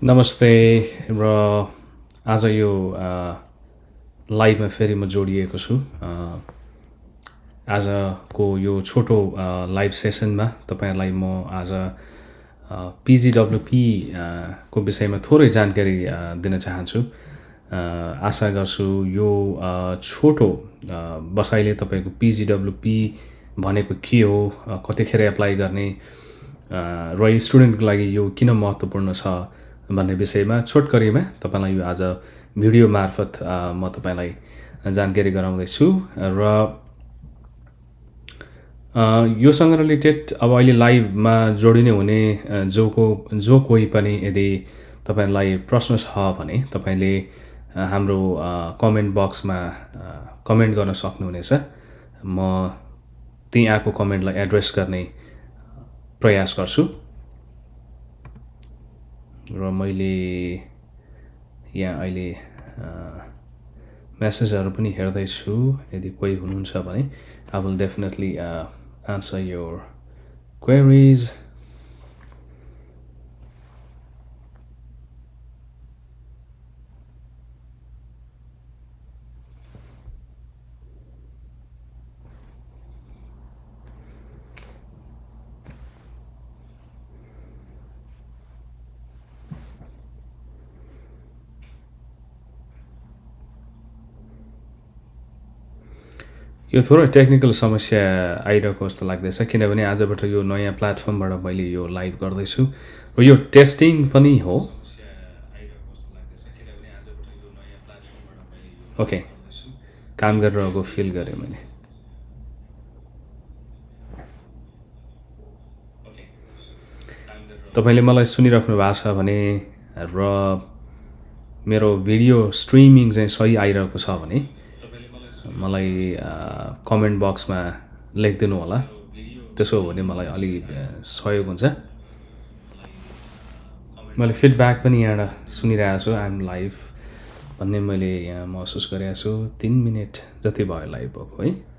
नमस्ते र आज यो लाइभमा फेरि म जोडिएको छु। आजको यो छोटो लाइभ सेसनमा तपाईँहरूलाई म आज पिजिडब्ल्युपी को विषयमा थोरै जानकारी दिन चाहन्छु। आशा गर्छु यो छोटो बसाइले तपाईँको पिजिडब्ल्युपी भनेको के हो, कतिखेर एप्लाई गर्ने र स्टुडेन्टको लागि यो किन महत्त्वपूर्ण छ भन्ने विषयमा छोटकरीमा तपाईँलाई यो आज भिडियो मार्फत म तपाईँलाई जानकारी गराउँदैछु र योसँग रिलेटेड अब अहिले लाइभमा जोडिने हुने जो कोही पनि यदि तपाईँलाई प्रश्न छ भने तपाईँले हाम्रो कमेन्ट बक्समा कमेन्ट गर्न सक्नुहुनेछ। म त्यही आएको कमेन्टलाई एड्रेस गर्ने प्रयास गर्छु र मैले यहाँ अहिले मेसेजहरू पनि हेर्दैछु। यदि कोही हुनुहुन्छ भने I will definitely answer your queries. यो थोरै टेक्निकल समस्या आइरहेको जस्तो लाग्दैछ, किनभने आजबाट यो नयाँ प्लेटफर्मबाट मैले यो लाइभ गर्दैछु र यो टेस्टिङ पनि हो। ओके, काम गरिरहेको फिल गरेँ मैले। तपाईँले मलाई सुनिराख्नु भएको छ भने र मेरो भिडियो स्ट्रिमिङ चाहिँ सही आइरहेको छ भने मलाई कमेन्ट बक्समा लेखिदिनु होला। त्यसो हो भने मलाई अलि सहयोग हुन्छ। मैले फिडब्याक पनि यहाँबाट सुनिरहेको छु, आइएम लाइभ भन्ने मैले यहाँ महसुस गरेको छु। 3 मिनट जति भयो लाइभ भएको है।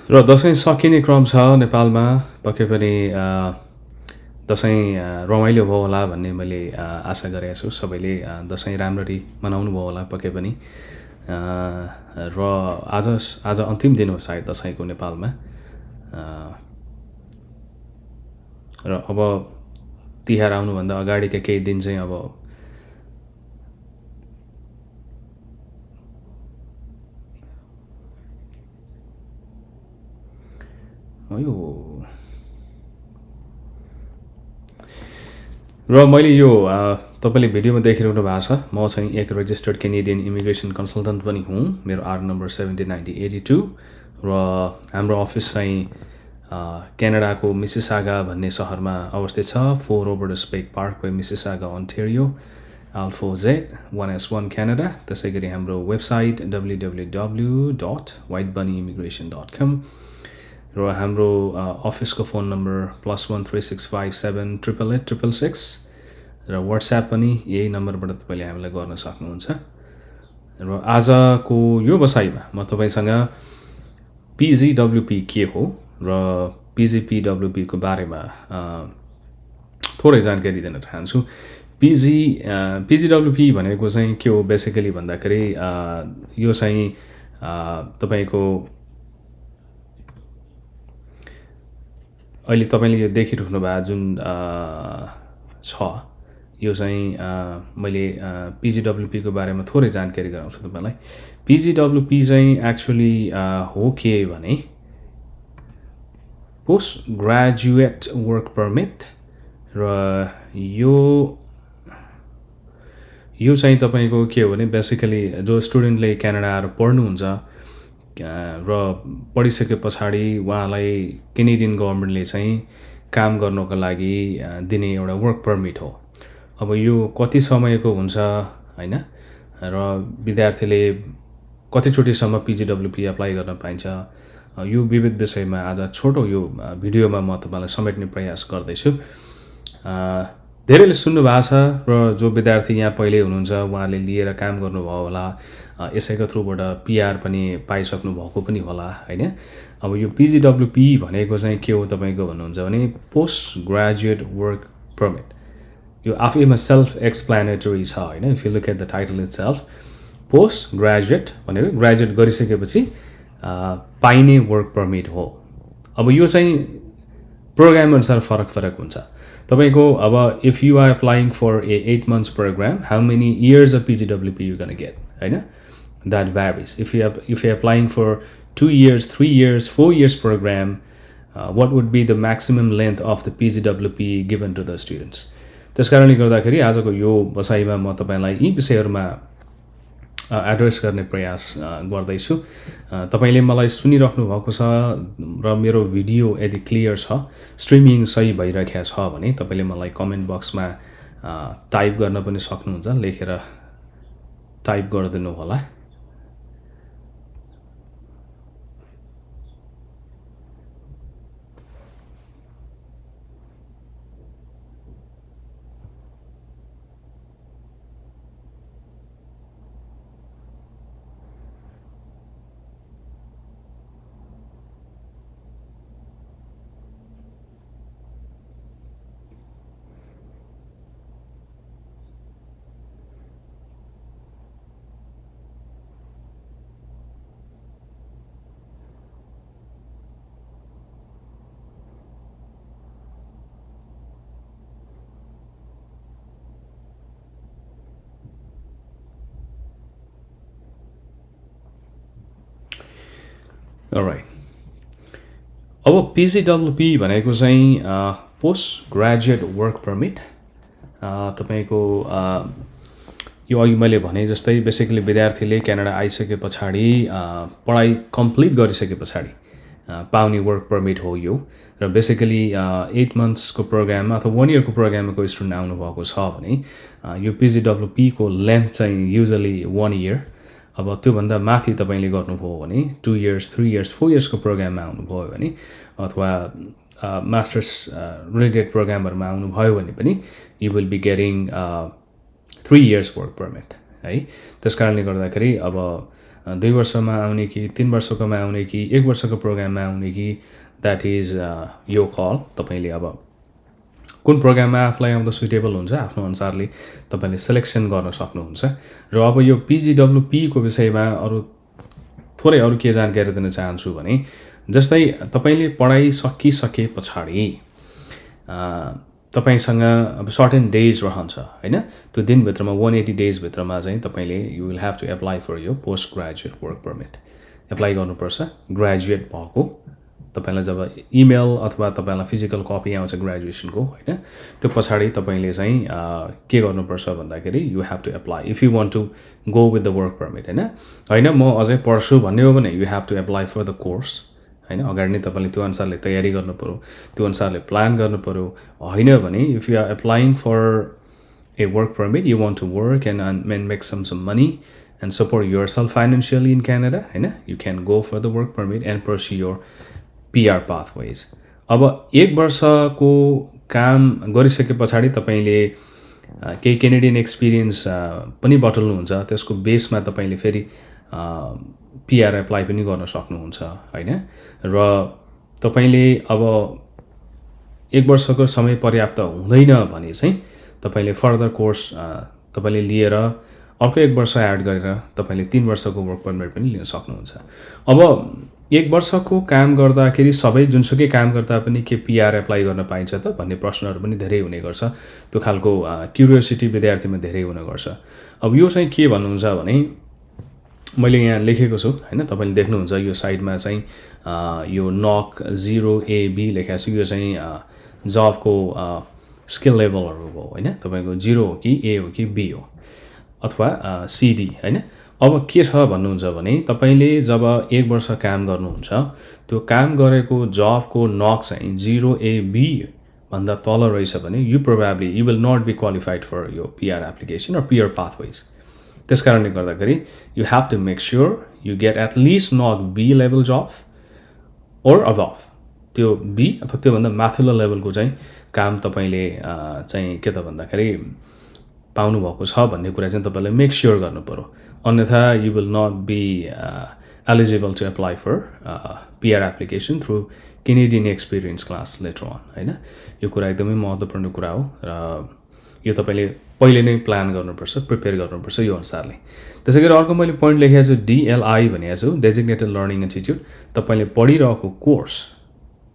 र दसैँ सकिने क्रम छ नेपालमा। पक्कै पनि दसैँ रमाइलो भयो होला भन्ने मैले आशा गरेको छु। सबैले दसैँ राम्ररी मनाउनु भयो होला पक्कै पनि। र आज अन्तिम दिन हो सायद दसैँको नेपालमा। र अब तिहार आउनुभन्दा अगाडिका केही दिन चाहिँ अब यो र मैले यो तपाईँले भिडियोमा देखिरहनु भएको छ, म चाहिँ एक रजिस्टर्ड कैनेडियन इमिग्रेसन कन्सल्टेन्ट पनि हुँ। मेरो आर नम्बर 709082 र हाम्रो अफिस चाहिँ क्यानाडाको मिसिसागा भन्ने सहरमा अवस्थित छ। 4 over Speck Parkway Mississauga Ontario L4Z1S1 Canada. त्यसै गरी हाम्रो वेबसाइट www.whitebunny'immigration.com र हाम्रो अफिसको फोन नम्बर +13657888866 र वाट्सएप पनि यही नम्बरबाट तपाईँले हामीलाई गर्न सक्नुहुन्छ। र आजको यो बसाइमा म तपाईँसँग पिजिडब्ल्युपी के हो र पिजिपिडब्ल्युपीको बारेमा थोरै जानकारी दिन चाहन्छु। पिजिडब्ल्युपी भनेको चाहिँ के हो बेसिकली भन्दाखेरि यो चाहिँ तपाईँको अहिले तपाईँले यो देखिरहनु भएको जुन छ यो चाहिँ मैले पिजिडब्ल्युपीको बारेमा थोरै जानकारी गराउँछु तपाईँलाई। पिजिडब्ल्युपी चाहिँ एक्चुअली हो के भने पोस्ट ग्रेजुएट वर्क पर्मिट र यो चाहिँ तपाईँको के हो भने बेसिकली जो स्टुडेन्टले क्यानाडा आएर पढ्नुहुन्छ र पढिसके पछाडि उहाँलाई कैनेडियन गभर्मेन्टले चाहिँ काम गर्नको लागि दिने एउटा वर्क परमिट हो। अब यो कति समयको हुन्छ हैन, र विद्यार्थीले कतिचोटिसम्म PGWP एप्लाई गर्न पाइन्छ, यो विविध विषयमा आज छोटो यो भिडियोमा म तपाईलाई समेट्ने प्रयास गर्दैछु। धेरैले सुन्नु भएको छ र जो विद्यार्थी यहाँ पहिले हुनुहुन्छ उहाँले लिएर काम गर्नुभयो होला, यसैको थ्रुबाट PR पनि पाइसक्नु भएको पनि होला हैन। अब यो PGWP भनेको चाहिँ के हो तपाईको भन्नुहुन्छ भने पोस्ट ग्रेजुएट वर्क परमिट। यो आफैमा सेल्फ एक्सप्लेनेटरी छ हैन। If you look at the title itself, post graduate भनेको ग्रेजुएट गरिसकेपछि पाइने वर्क परमिट हो। अब यो चाहिँ प्रोग्राम अनुसार फरक हुन्छ। तपाईको अब if you are applying for a 8 months program, how many years of PGWP you gonna get हैन, that varies. If you applying for 2 years, 3 years, 4 years program, what would be the maximum length of the PGWP given to the students? त्यसकारणले गर्दाखेरि आजको यो बसाइमा म तपाईलाई यी विषयहरुमा address गर्ने प्रयास गर्दैछु। तपाईले मलाई सुनिराख्नु भएको छ र मेरो भिडियो यदि क्लियर छ, स्ट्रिमिङ सही भइरहेको छ भने तपाईले मलाई कमेन्ट बक्समा टाइप गर्न पनि सक्नुहुन्छ, लेखेर टाइप गरिदिनु होला। Alright. अब PGWP भनेको चाहिँ पोस्ट ग्रेजुएट वर्क परमिट। तपाईको यो अघि मैले भने जस्तै बेसिकली विद्यार्थीले क्यानाडा आइसके पछाडि पढाइ कम्प्लिट गरिसके पछाडि पाउने वर्क परमिट हो यो। र बेसिकली 8 months को प्रोग्राममा अथवा 1 year को प्रोग्राममा कोही स्टुडेन्ट आउनु भएको छ भने यो PGWP को लेन्थ चाहिँ युजुअली 1 year। अब त्यो भन्दा माथि तपाईले गर्नुभयो भने 2 years, 3 years, 4 years को प्रोग्राममा आउनुभयो भने अथवा मास्टर्स रिलेटेड प्रोग्रामहरुमा आउनुभयो भने पनि you will be getting 3 years work permit है। त्यसकारणले गर्दाखेरि अब 2 वर्षमा आउने कि 3 वर्षकोमा आउने कि 1 वर्षको प्रोग्राममा आउने कि दैट इज यो कल। तपाईले अब कुन प्रोग्राममा आफुलाई आउँदा सुटेबल हुन्छ आफ्नो अनुसारले तपाईले सिलेक्सन गर्न सक्नुहुन्छ। र अब यो PGWP को विषयमा थोरै अरु के जानकारी दिन चाहन्छु भने जस्तै तपाईले पढाइ सकिसके पछाडि तपाईसँग अब सर्टेन डेज रहन्छ हैन। त्यो दिन भित्रमा 180 डेज भित्रमा चाहिँ तपाईले you will have to apply for यो post graduate work permit. Apply गर्नुपर्छ ग्रेजुएट भएको। तपाईलाई जब इमेल अथवा तपाईलाई फिजिकल कपी आउँछ ग्रेजुएसनको हैन, त्यो पछाडी तपाईले चाहिँ के गर्नुपर्छ भन्दाखेरि you have to apply if you want to go with the work permit हैन म अझै पढ्छु भन्ने हो भने you have to apply for the course हैन। अगाडि नै तपाईले त्यो अनुसारले तयारी गर्नु पर्यो, त्यो अनुसारले प्लान गर्नु पर्यो। हैन भने if you are applying for a work permit, you want to work and make some money and support yourself financially in Canada हैन, you can go for the work permit and pursue your PR pathways। अब 1 वर्षको काम गरिसके पछाडि तपाईले केही Canadian experience पनि बटुल्नुहुन्छ, त्यसको बेसमा तपाईले फेरि PR एप्लाई पनि गर्न सक्नुहुन्छ हैन। र तपाईले अब 1 वर्षको समय पर्याप्त हुँदैन भने चाहिँ तपाईले फर्दर कोर्स तपाईले लिएर अर्को 1 वर्ष एड गरेर तपाईले 3 वर्षको वर्क परमिट पनि लिन सक्नुहुन्छ। अब 1 वर्षको काम गर्दाखेरि सबै जुनसुकै काम गर्दा पनि के PR एप्लाई गर्न पाइन्छ त भन्ने प्रश्नहरु पनि धेरै हुने गर्छ। त्यो खालको क्युरियोसिटी विद्यार्थीमा धेरै हुने गर्छ। अब यो चाहिँ के भन्नुहुन्छ भने मैले यहाँ लेखेको छु हैन, तपाईले देख्नुहुन्छ यो साइडमा चाहिँ यो NOC 0AB लेखेको छु। यो चाहिँ जबको स्किल लेभलहरु हो हैन। तपाईको 0 हो कि A हो कि B हो अथवा CD हैन। अब के छ भन्नुहुन्छ भने तपाईँले जब 1 वर्ष काम गर्नुहुन्छ, त्यो काम गरेको जबको नक चाहिँ 0AB भन्दा तल रहेछ भने you will not be qualified for यो PR application or PR pathways. त्यस कारणले गर्दाखेरि you have to make sure you get at least नक B लेभल जब or above. त्यो B अथवा त्योभन्दा माथिल्लो लेभलको चाहिँ काम तपाईँले चाहिँ के त भन्दाखेरि पाउनुभएको छ भन्ने कुरा चाहिँ तपाईँले मेक स्योर गर्नु पर्यो. अन्यथा you will not be eligible to apply for PR application through Canadian experience class later on होइन. यो कुरा एकदमै महत्त्वपूर्ण कुरा हो र यो तपाईँले पहिले नै प्लान गर्नुपर्छ, प्रिपेयर गर्नुपर्छ यो अनुसारले. त्यसै गरी अर्को मैले पोइन्ट लेखेको छु DLI भनेको छु, डेजिग्नेटेड लर्निङ इन्स्टिट्युट. तपाईँले पढिरहेको कोर्स,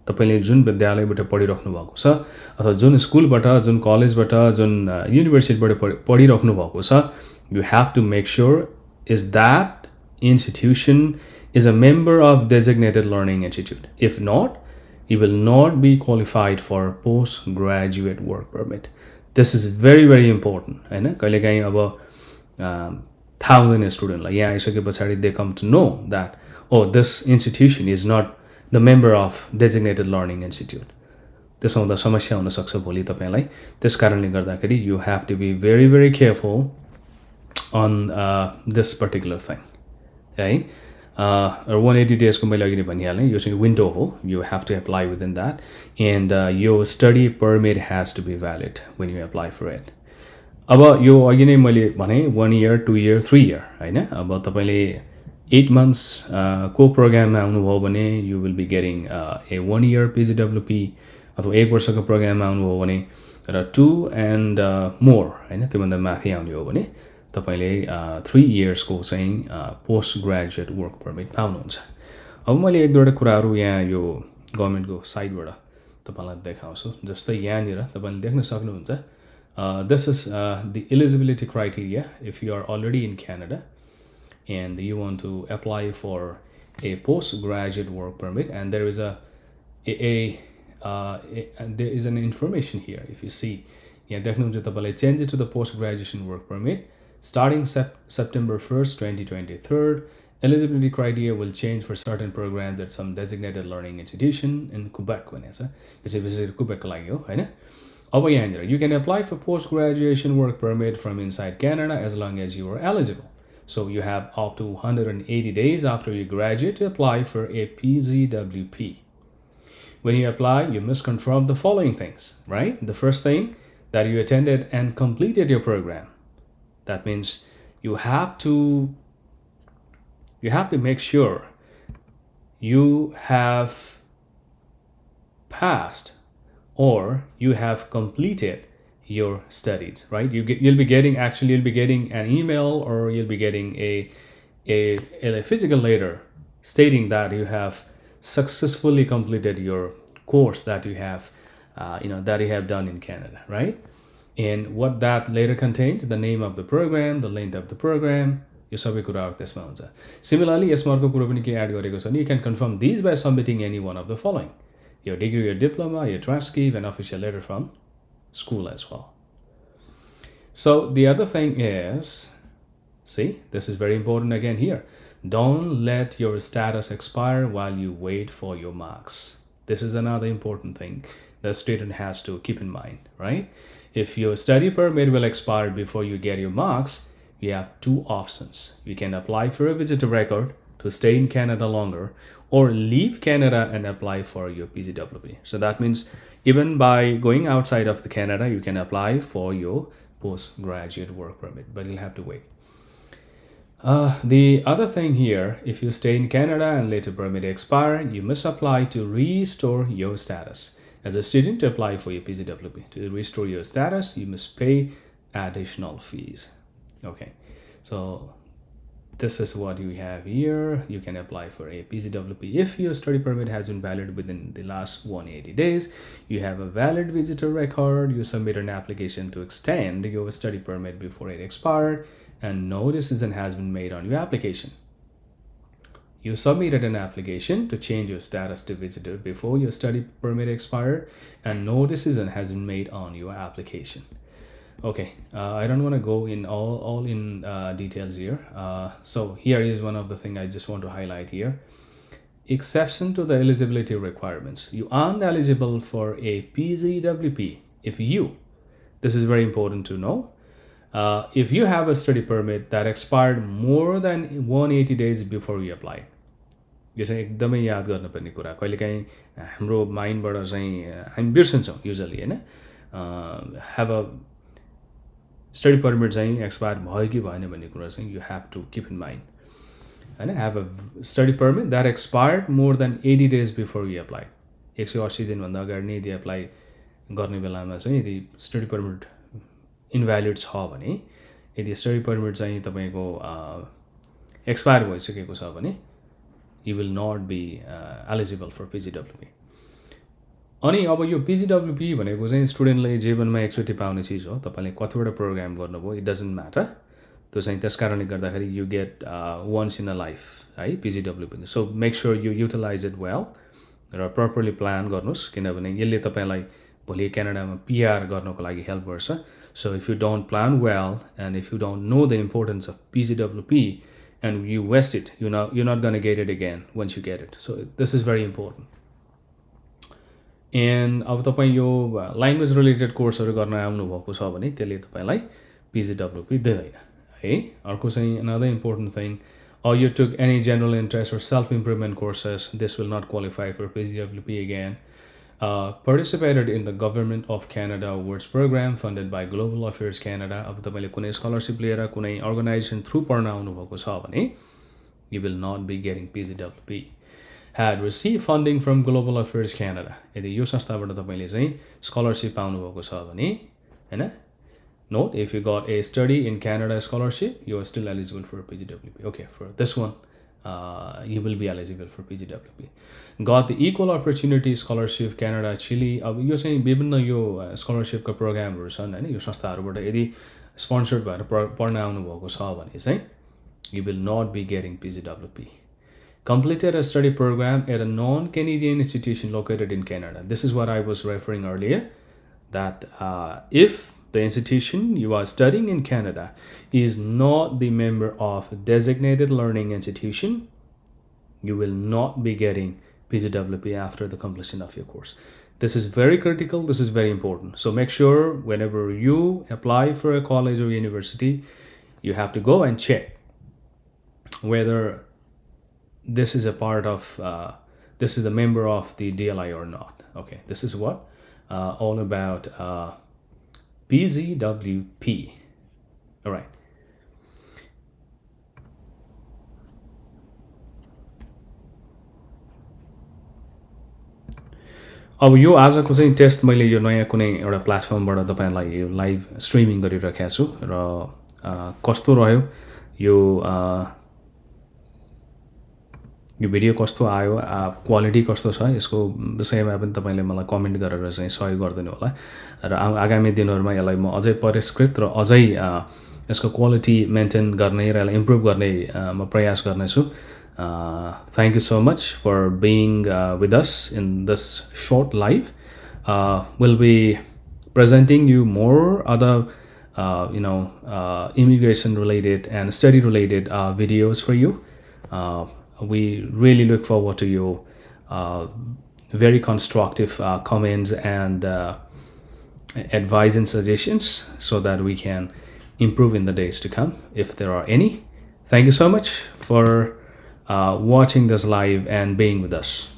तपाईँले जुन विद्यालयबाट पढिराख्नु भएको छ अथवा जुन स्कुलबाट, जुन कलेजबाट, जुन युनिभर्सिटीबाट पढिराख्नु भएको छ, you have to make sure is that institution is a member of designated learning institute. If not, you will not be qualified for post graduate work permit. This is very very important होइन. कहिलेकाहीँ अब थाहा हुँदैन स्टुडेन्टलाई, यहाँ आइसके पछाडि they come to know that oh this institution is not the member of designated learning institute. त्यसो हुँदा समस्या हुनसक्छ भोलि तपाईँलाई. त्यस कारणले गर्दाखेरि you have to be very very careful on this particular thing है. 180 डेजको मैले अघि नै भनिहालेँ, यो चाहिँ विन्डो हो. You have to apply within that and यो study permit has to be valid when you apply for it. अब यो अघि नै मैले भने 1 year 2 year 3 year होइन. अब तपाईँले 8 months को प्रोग्राममा आउनुभयो भने you will be getting a 1 year PGWP अथवा 1 वर्षको प्रोग्राममा आउनुभयो भने र 2 and more होइन, त्योभन्दा माथि आउने हो भने तपाईँले 3 years को चाहिँ पोस्ट ग्रेजुएट वर्क पर्मिट पाउनुहुन्छ. अब मैले एक दुईवटा कुराहरू यहाँ यो गभर्मेन्टको साइडबाट तपाईँलाई देखाउँछु. जस्तै यहाँनिर तपाईँले देख्न सक्नुहुन्छ this is the eligibility criteria if you are already in Canada and you want to apply for a postgraduate work permit, and there is there is an information here. If you see, यहाँ देख्नुहुन्छ तपाईँले change it to the post graduation work permit starting September 1st 2023. Eligibility criteria will change for certain programs at some designated learning institution in Quebec भनेको छ. यो चाहिँ विशेष Quebec लागि हो होइन. अब यहाँनिर you can apply for post graduation work permit from inside Canada as long as you are eligible. So you have up to 180 days after you graduate to apply for a PGWP. When you apply, you must confirm the following things, right? The first thing, that you attended and completed your program. That means you have to make sure you have passed or you have completed your studies, right? You'll be getting an email or you'll be getting a physical letter stating that you have successfully completed your course that you have done in Canada, right? And what that letter contains, the name of the program, the length of the program, यो सबै कुराहरू त्यसमा हुन्छ. Similarly, यसमा अर्को कुरो पनि के एड गरेको छ भने you can confirm these by submitting any one of the following: your degree, your diploma, your transcript, an official letter from school as well. So the other thing is, see, this is very important again here. Don't let your status expire while you wait for your marks. This is another important thing the student has to keep in mind, right? If your study permit will expire before you get your marks, you have two options. You can apply for a visitor record to stay in Canada longer, or leave Canada and apply for your PGWP. So that means even by going outside of the Canada, you can apply for your postgraduate work permit, but you'll have to wait. The other thing here, if you stay in Canada and later permit expire, you must apply to restore your status. As a student, to apply for your PGWP, to restore your status, you must pay additional fees. Okay, so this is what you have here. You can apply for a PGWP if your study permit has been valid within the last 180 days. You have a valid visitor record. You submit an application to extend your study permit before it expired, and no decision has been made on your application. You submitted an application to change your status to visitor before your study permit expired, and no decision has been made on your application. Okay, I don't want to go in all in details here. So here is one of the thing I just want to highlight here. Exception to the eligibility requirements. You aren't eligible for a PGWP if you, this is very important to know, if you have a study permit that expired more than 180 days before you applied. यो चाहिँ एकदमै याद गर्नुपर्ने कुरा कहिलेकाहीँ हाम्रो माइन्डबाट चाहिँ हामी बिर्सन्छौँ युजली होइन ह्याभ अ स्टडी पर्मिट चाहिँ एक्सपायर भयो कि भएन भन्ने कुरा चाहिँ you have to keep in mind होइन have a study permit that expired more than 80 days before you apply 180 दिनभन्दा अगाडि नै यदि एप्लाई गर्ने बेलामा चाहिँ यदि स्टडी पर्मिट इन्भ्यालिड छ भने यदि स्टडी पर्मिट चाहिँ तपाईँको एक्सपायर भइसकेको छ भने you will not be eligible for PGWP. अनि अब यो PGWP भनेको चाहिँ स्टुडेन्टले जीवनमा एकचोटि पाउने चिज हो तपाईँले कतिवटा प्रोग्राम गर्नुभयो इट डजन्ट म्याटर त्यो चाहिँ त्यस कारणले गर्दाखेरि you get once in a life है PGWP so make sure you utilize it well र प्रपरली प्लान गर्नुहोस् किनभने यसले तपाईँलाई भोलि क्यानाडामा PR गर्नको लागि हेल्प गर्छ so if you don't plan well and if you don't know the importance of PGWP and you waste it, you're not going to get it again once you get it. So this is very important. And अब तपाईँ यो language related कोर्सहरू गर्न आउनुभएको छ भने त्यसले तपाईँलाई PGWP दिँदैन है अर्को चाहिँ another important thing or you took any general interest or self-improvement courses, this will not qualify for PGWP again. Participated in the Government of Canada Awards program funded by Global Affairs Canada. अब तपाईँले कुनै scholarship लिएर कुनै organisation through पढ्न आउनुभएको छ भने you will not be getting PGWP. Had received funding from Global Affairs Canada. यदि यो संस्थाबाट तपाईँले चाहिँ स्कलरसिप पाउनुभएको छ भने हैन note if you got a study in Canada scholarship you are still eligible for PGWP. Okay, for this one you will be eligible for PGWP. Got the Equal Opportunity Scholarship Canada Chile. अब यो चाहिँ विभिन्न यो स्कलरसिपको प्रोग्रामहरू छन् हैन यो संस्थाहरूबाट यदि स्पोन्सर्ड भएर पढ्न आउनुभएको छ भने चाहिँ you will not be getting PGWP. Completed a study program at a non-Canadian institution located in Canada. This is what I was referring earlier, that if the institution you are studying in Canada is not the member of a designated learning institution, you will not be getting PGWP after the completion of your course. This is very critical. This is very important. So make sure whenever you apply for a college or university, you have to go and check whether this is a part of, this is a member of the DLI or not. Okay, this is what all about PGWP. All right. अब यो आजको चाहिँ test मैले यो नयाँ कुनै एउटा प्लेटफर्मबाट तपाईँलाई यो लाइभ स्ट्रिमिङ गरिराखेको छु र कस्तो रह्यो यो यो भिडियो कस्तो आयो क्वालिटी कस्तो छ यसको विषयमा पनि तपाईँले मलाई कमेन्ट गरेर चाहिँ सहयोग गरिदिनु होला र आगामी दिनहरुमा यसलाई म अझै परिष्कृत र अझै यसको क्वालिटी मेन्टेन गर्ने र यसलाई इम्प्रुभ गर्ने म प्रयास गर्नेछु Thank you so much for being with us in this short live. We'll be presenting you more other immigration related and study related videos for you. We really look forward to your very constructive comments and advice and suggestions so that we can improve in the days to come if there are any. Thank you so much for watching this live and being with us.